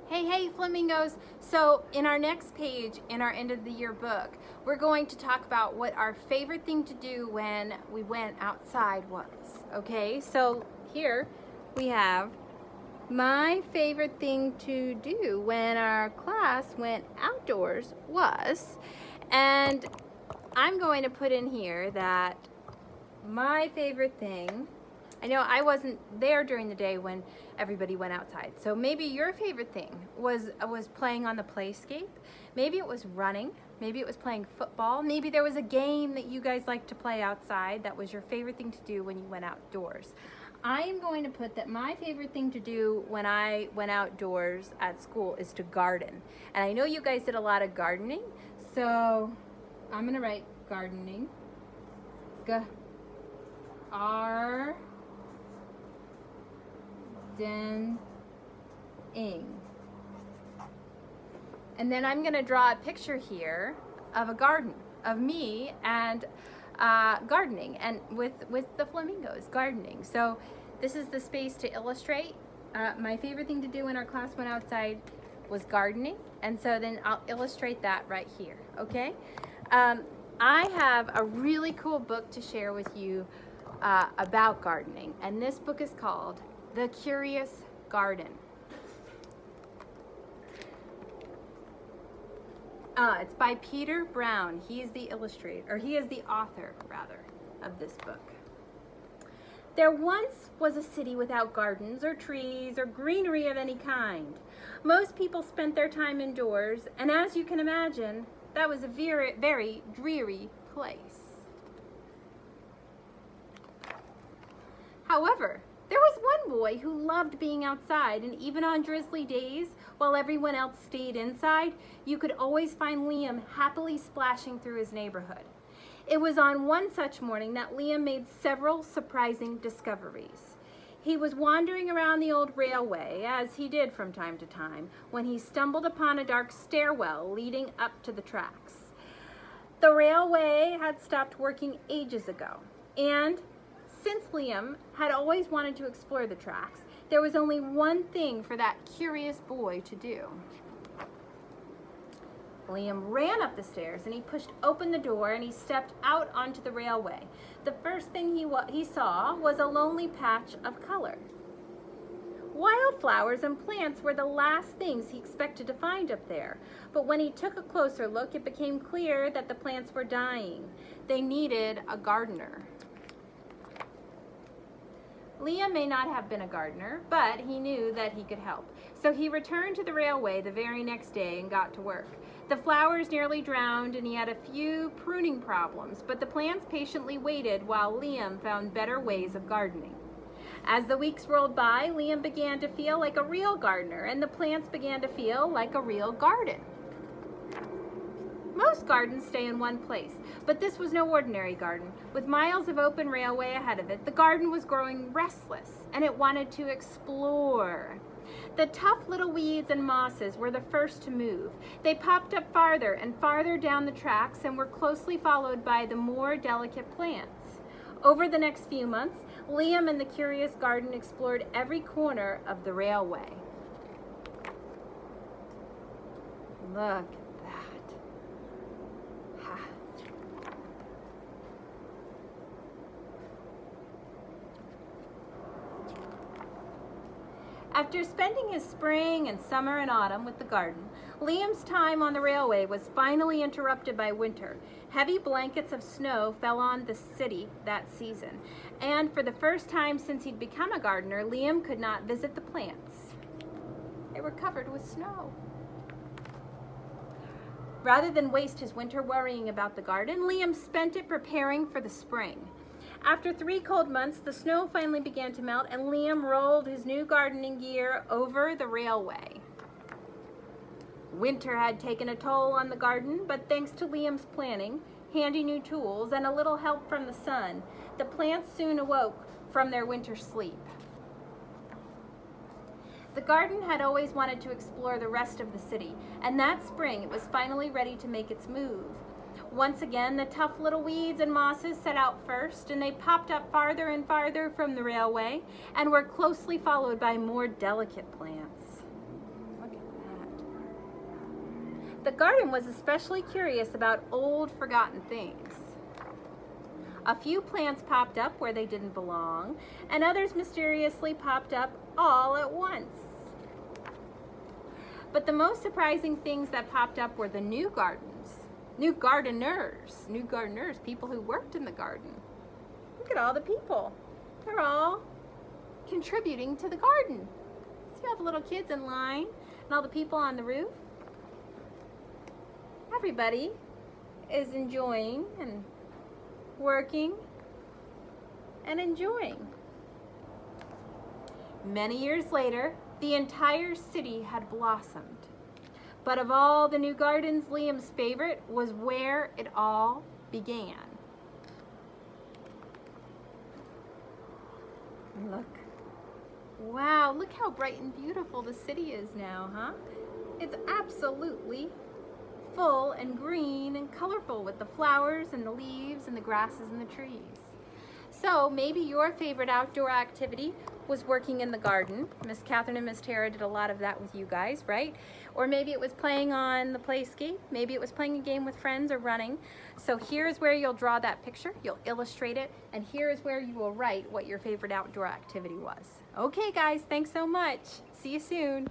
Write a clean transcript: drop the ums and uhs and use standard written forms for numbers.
Hey, Flamingos. So in our next page in our end of the year book, we're going to talk about what our favorite thing to do when we went outside was. Okay, so here we have my favorite thing to do when our class went outdoors was, and I'm going to put in here that my favorite thing, I know I wasn't there during the day when everybody went outside. So maybe your favorite thing was playing on the Playscape. Maybe it was running. Maybe it was playing football. Maybe there was a game that you guys liked to play outside that was your favorite thing to do when you went outdoors. I am going to put that my favorite thing to do when I went outdoors at school is to garden. And I know you guys did a lot of gardening, so I'm going to write gardening. Gardening. And then I'm going to draw a picture here of a garden, of me and gardening, and with the flamingos gardening. So this is the space to illustrate. My favorite thing to do when our class went outside was gardening, and so then I'll illustrate that right here, okay? I have a really cool book to share with you about gardening, and this book is called The Curious Garden. It's by Peter Brown. He is the illustrator, or he is the author, rather, of this book. There once was a city without gardens or trees or greenery of any kind. Most people spent their time indoors, and as you can imagine, that was a very, very dreary place. However, there was one boy who loved being outside, and even on drizzly days, while everyone else stayed inside, you could always find Liam happily splashing through his neighborhood. It was on one such morning that Liam made several surprising discoveries. He was wandering around the old railway, as he did from time to time, when he stumbled upon a dark stairwell leading up to the tracks. The railway had stopped working ages ago, and since Liam had always wanted to explore the tracks, there was only one thing for that curious boy to do. Liam ran up the stairs and he pushed open the door and he stepped out onto the railway. The first thing he saw was a lonely patch of color. Wildflowers and plants were the last things he expected to find up there, but when he took a closer look, it became clear that the plants were dying. They needed a gardener. Liam may not have been a gardener, but he knew that he could help. So he returned to the railway the very next day and got to work. The flowers nearly drowned and he had a few pruning problems, but the plants patiently waited while Liam found better ways of gardening. As the weeks rolled by, Liam began to feel like a real gardener, and the plants began to feel like a real garden. Most gardens stay in one place, but this was no ordinary garden. With miles of open railway ahead of it, the garden was growing restless, and it wanted to explore. The tough little weeds and mosses were the first to move. They popped up farther and farther down the tracks and were closely followed by the more delicate plants. Over the next few months, Liam and the curious garden explored every corner of the railway. Look. After spending his spring and summer and autumn with the garden, Liam's time on the railway was finally interrupted by winter. Heavy blankets of snow fell on the city that season, and for the first time since he'd become a gardener, Liam could not visit the plants. They were covered with snow. Rather than waste his winter worrying about the garden, Liam spent it preparing for the spring. After 3 cold months, the snow finally began to melt, and Liam rolled his new gardening gear over the railway. Winter had taken a toll on the garden, but thanks to Liam's planning, handy new tools, and a little help from the sun, the plants soon awoke from their winter sleep. The garden had always wanted to explore the rest of the city, and that spring it was finally ready to make its move. Once again, the tough little weeds and mosses set out first, and they popped up farther and farther from the railway and were closely followed by more delicate plants. Look at The garden was especially curious about old, forgotten things. A few plants popped up where they didn't belong, and others mysteriously popped up all at once. But the most surprising things that popped up were the new gardens, new gardeners, people who worked in the garden. Look at all the people. They're all contributing to the garden. See all the little kids in line and all the people on the roof? Everybody is enjoying and working and enjoying. Many years later, the entire city had blossomed. But of all the new gardens, Liam's favorite was where it all began. Look. Wow, look how bright and beautiful the city is now, huh? It's absolutely full and green and colorful with the flowers and the leaves and the grasses and the trees. So maybe your favorite outdoor activity was working in the garden. Miss Catherine and Miss Tara did a lot of that with you guys, right? Or maybe it was playing on the Playscape. Maybe it was playing a game with friends or running. So here's where you'll draw that picture. You'll illustrate it. And here's where you will write what your favorite outdoor activity was. Okay, guys, thanks so much. See you soon.